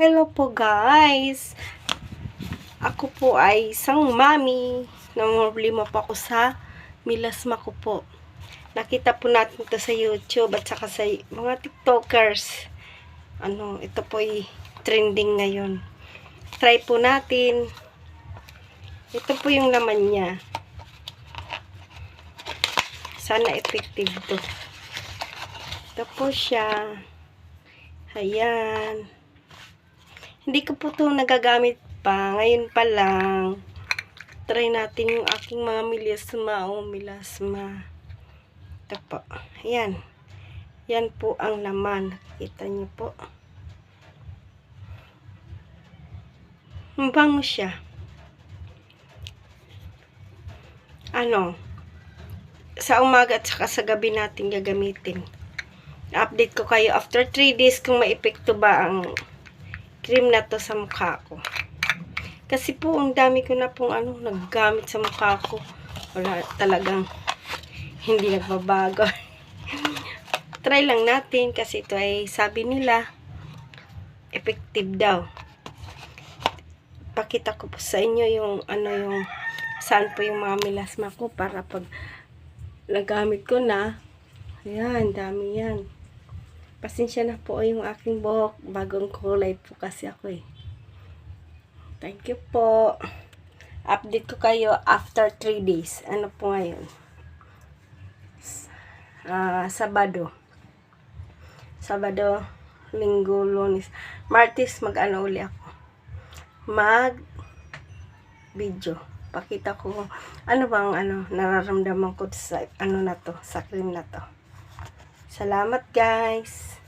Hello po guys! Ako po ay isang mami. Namroblema po ako sa milasma ko po. Nakita po natin ito sa YouTube at saka sa mga TikTokers. Ito po ay trending ngayon. Try po natin. Ito po yung laman niya. Sana effective to. Ito po siya. Ayan. Hindi ko po ito nagagamit pa. Ngayon pa lang. Try natin yung aking mga milasma. Ito po. Ayan. Yan po ang laman. Nakita niyo po. Mabango siya. Sa umaga at saka sa gabi natin gagamitin. Update ko kayo after 3 days kung maepekto ba ang cream na to sa mukha ko. Kasi po, ang dami ko na pong naggamit sa mukha ko. Wala talagang hindi nagbabago. Try lang natin kasi ito ay sabi nila effective daw. Pakita ko po sa inyo yung yung saan po yung mga milasma ko para pag nagamit ko na. Ayan, dami yan. Pasensya na po yung aking buhok. Bagong kulay po kasi ako eh. Thank you po. Update ko kayo after 3 days. Ano po ngayon? Sabado, Linggo, Lunes, Martes uli ako. Video. Pakita ko ano bang nararamdaman ko sa na to, sa cream na to. Salamat guys.